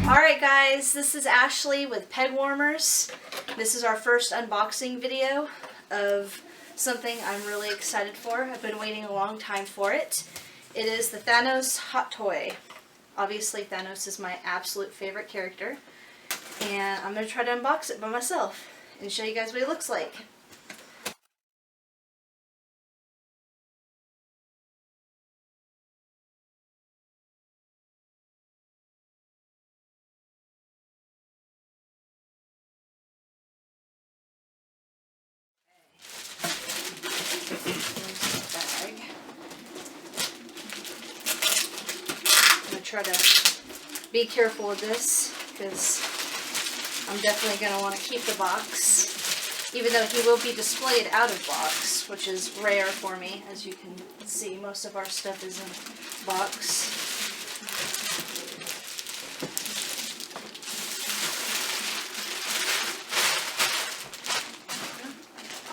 Alright guys, this is Ashley with Pegwarmers. This is our first unboxing video of something I'm really excited for. I've been waiting a long time for it. It is the Thanos hot toy. Obviously Thanos is my absolute favorite character. And I'm going to try to unbox it by myself and show you guys what it looks like. Try to be careful with this because I'm definitely going to want to keep the box, even though he will be displayed out of box, which is rare for me. As you can see, most of our stuff is in box.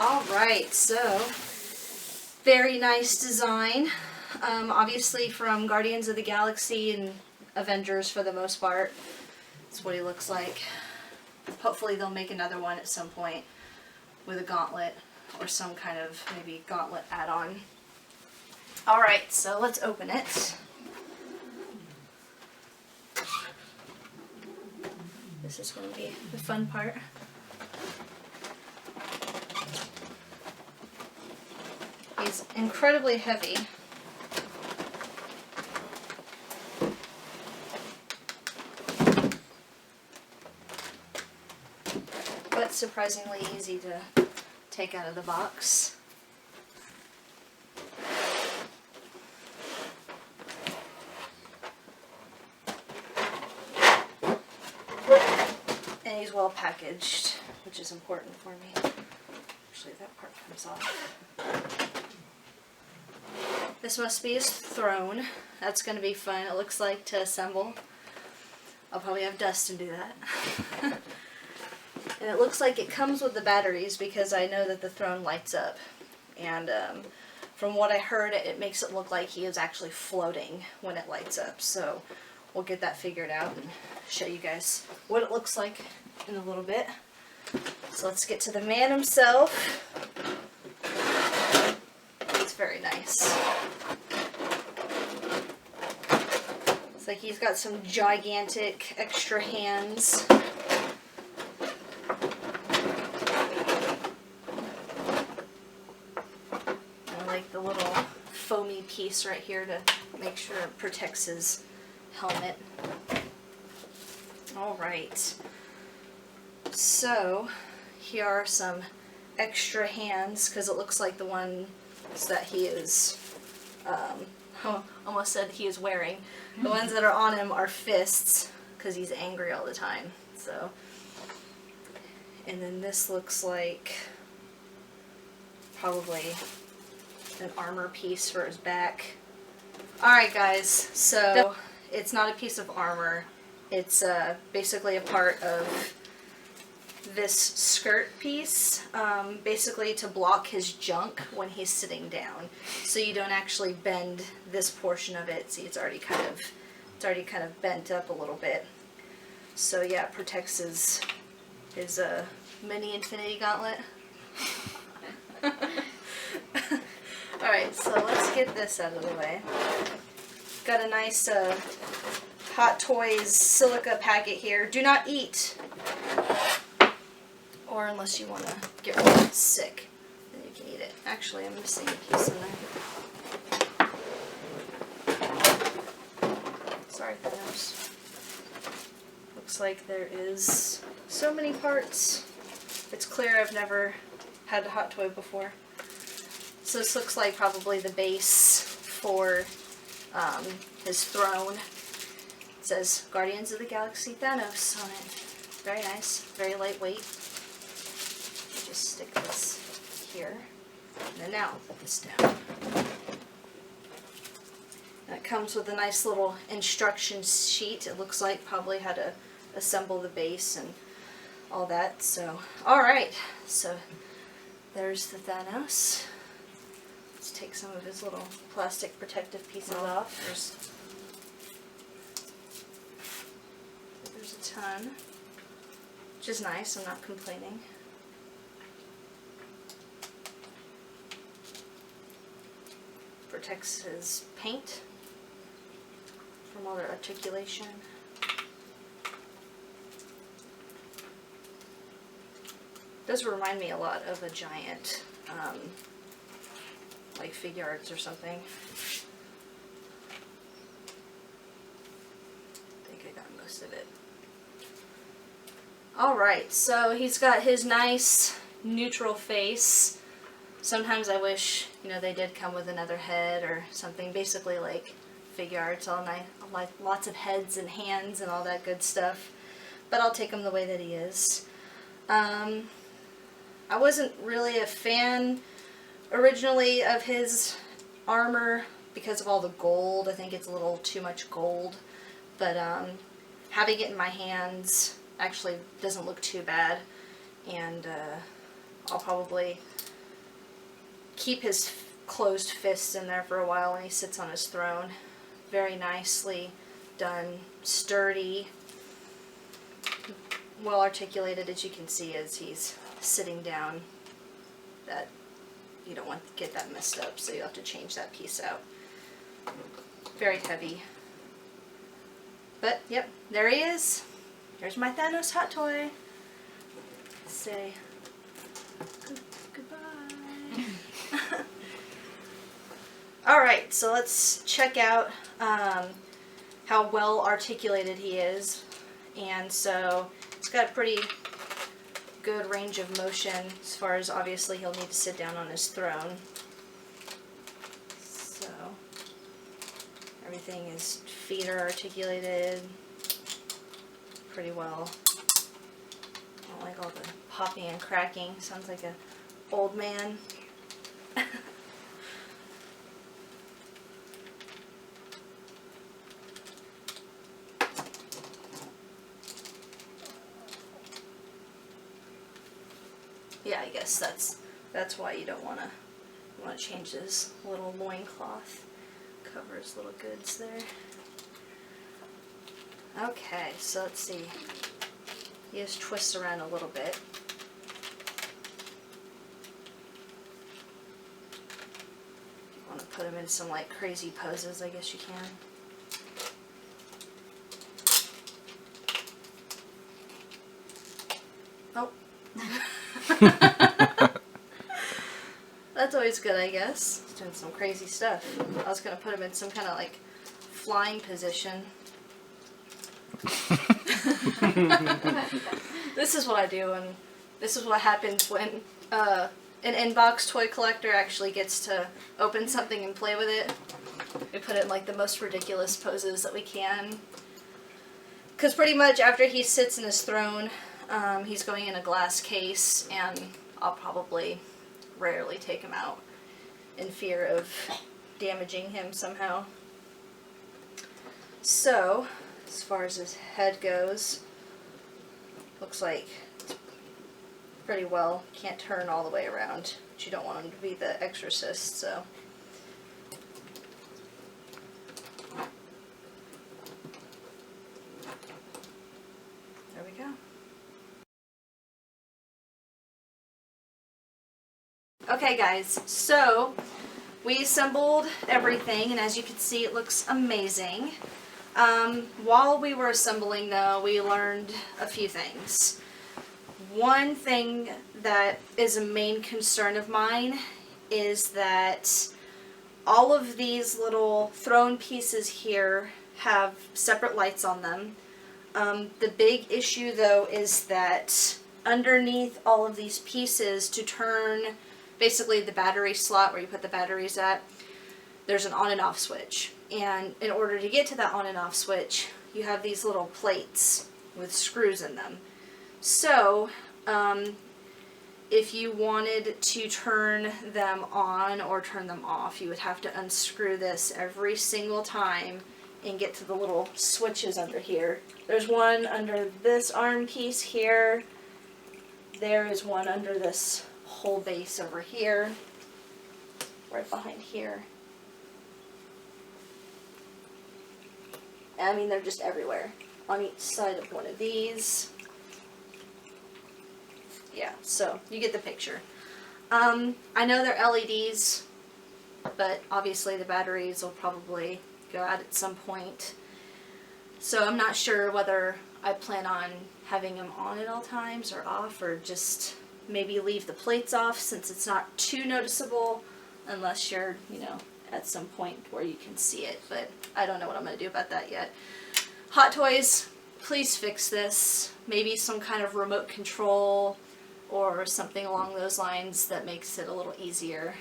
Alright, so very nice design. Obviously from Guardians of the Galaxy and Avengers for the most part. That's what he looks like. Hopefully they'll make another one at some point with a gauntlet or some kind of maybe gauntlet add-on. Alright, so let's open it. This is going to be the fun part. He's incredibly heavy. But surprisingly easy to take out of the box. And he's well packaged, which is important for me. Actually, that part comes off. This must be his throne. That's going to be fun, it looks like, to assemble. I'll probably have Dustin do that. And it looks like it comes with the batteries because I know that the throne lights up. And from what I heard, it makes it look like he is actually floating when it lights up. So we'll get that figured out and show you guys what it looks like in a little bit. So let's get to the man himself. It's very nice. It's like he's got some gigantic extra hands. The little foamy piece right here to make sure it protects his helmet. Alright, so here are some extra hands because it looks like the ones that he is, almost said he is wearing. The ones that are on him are fists because he's angry all the time. So, and then this looks like probably an armor piece for his back. Alright guys, so it's not a piece of armor. It's basically a part of this skirt piece, basically to block his junk when he's sitting down. So you don't actually bend this portion of it. See, it's already kind of bent up a little bit. So yeah, it protects his mini Infinity Gauntlet. Alright, so let's get this out of the way. Got a nice Hot Toys silica packet here. Do not eat! Or unless you want to get really sick, then you can eat it. Actually, I'm missing a piece in there. Sorry, Thanos. Looks like there is so many parts. It's clear I've never had a Hot Toy before. So this looks like probably the base for his throne. It says Guardians of the Galaxy Thanos on it. Very nice, very lightweight. Just stick this here. And then now I'll put this down. And it comes with a nice little instruction sheet. It looks like probably how to assemble the base and all that. So, alright. So there's the Thanos. Let's take some of his little plastic protective pieces off. There's ton, which is nice. I'm not complaining. Protects his paint from all their articulation. Does remind me a lot of a giant, like figure arts or something. I think I got most of it. Alright, so he's got his nice neutral face. Sometimes I wish, you know, they did come with another head or something. Basically like figure arts, all nice, like lots of heads and hands and all that good stuff. But I'll take him the way that he is. I wasn't really a fan originally of his armor because of all the gold. I think it's a little too much gold. But having it in my hands actually doesn't look too bad. And I'll probably keep his closed fists in there for a while when he sits on his throne. Very nicely done, sturdy, well articulated, as you can see as he's sitting down. That you don't want to get that messed up, so you have to change that piece out. Very heavy. But yep, there he is. Here's my Thanos hot toy. Say goodbye. Alright, so let's check out how well articulated he is. And so he's got a pretty good range of motion as far as obviously he'll need to sit down on his throne. So everything, his feet are articulated pretty well. I don't like all the popping and cracking. Sounds like an old man. Yeah, I guess that's why you don't want to change his little loincloth. Cover his little goods there. Okay, so let's see. He just twists around a little bit. You want to put him in some like crazy poses, I guess you can. Oh. That's always good, I guess. He's doing some crazy stuff. I was going to put him in some kind of like flying position. This is what I do, and this is what happens when an unbox toy collector actually gets to open something and play with it. We put it in like the most ridiculous poses that we can. Because pretty much after he sits in his throne, he's going in a glass case, and I'll probably rarely take him out in fear of damaging him somehow. So, as far as his head goes, looks like it's pretty well. Can't turn all the way around, but you don't want him to be the exorcist, so. There we go. Okay guys, so we assembled everything, and as you can see it looks amazing. While we were assembling though, we learned a few things. One thing that is a main concern of mine is that all of these little throne pieces here have separate lights on them. The big issue though is that underneath all of these pieces, to turn basically the battery slot where you put the batteries at, there's an on and off switch. And in order to get to that on and off switch, you have these little plates with screws in them. So, if you wanted to turn them on or turn them off, you would have to unscrew this every single time and get to the little switches under here. There's one under this arm piece here. There is one under this whole base over here, right behind here. I mean, they're just everywhere. on each side of one of these. Yeah, so you get the picture. I know they're LEDs, but obviously the batteries will probably go out at some point. So I'm not sure whether I plan on having them on at all times or off, or just maybe leave the plates off since it's not too noticeable unless you're, you know, at some point where you can see it. But I don't know what I'm going to do about that yet. Hot Toys, please fix this. Maybe some kind of remote control or something along those lines that makes it a little easier.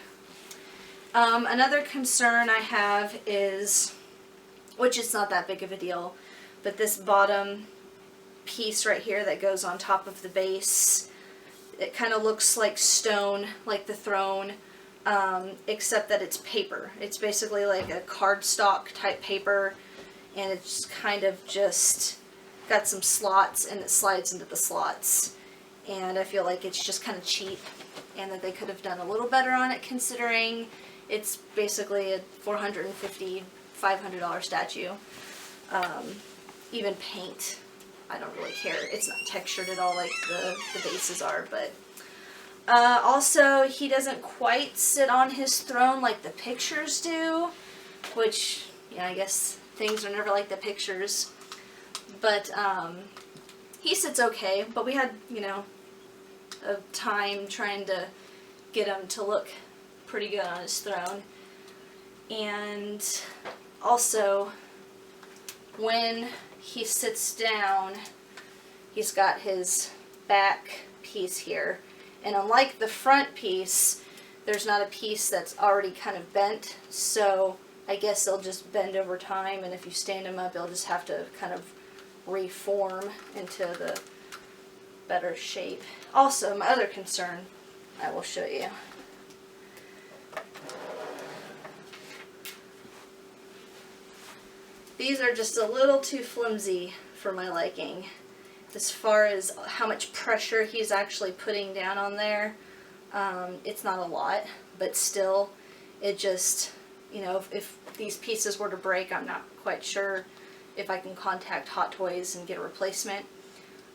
Another concern I have is, which is not that big of a deal, but this bottom piece right here that goes on top of the base, it kind of looks like stone, like the throne, except that it's paper. It's basically like a cardstock type paper, and it's kind of just got some slots and it slides into the slots. And I feel like it's just kind of cheap, and that they could have done a little better on it considering it's basically a $450, $500 statue. Even paint, I don't really care. It's not textured at all like the bases are, but also he doesn't quite sit on his throne like the pictures do, which, yeah, I guess things are never like the pictures. But he sits okay, but we had, you know, a time trying to get him to look pretty good on his throne. And also, when he sits down, he's got his back piece here. And unlike the front piece, there's not a piece that's already kind of bent, so I guess they'll just bend over time, and if you stand them up, they'll just have to kind of reform into the better shape. Also, my other concern, I will show you. These are just a little too flimsy for my liking, as far as how much pressure he's actually putting down on there. It's not a lot, but still, it just, you know, if these pieces were to break, I'm not quite sure if I can contact Hot Toys and get a replacement,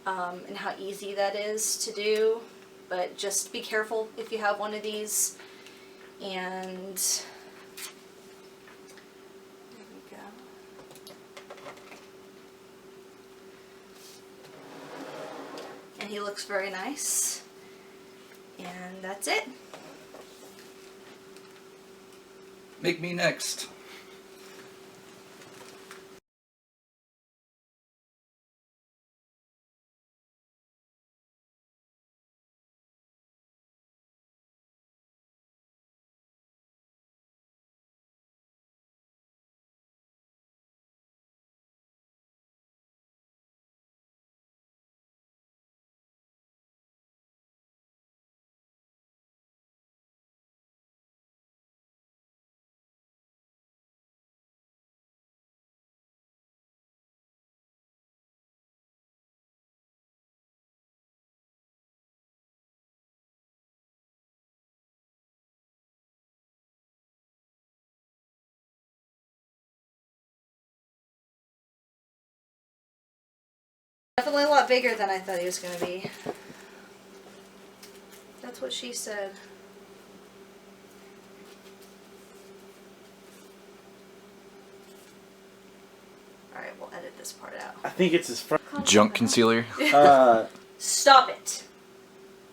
and how easy that is to do. But just be careful if you have one of these. And there we go. And he looks very nice. And that's it. Make me next. Definitely a lot bigger than I thought he was going to be. That's what she said. Alright, we'll edit this part out. I think it's his front. Junk concealer. Stop it.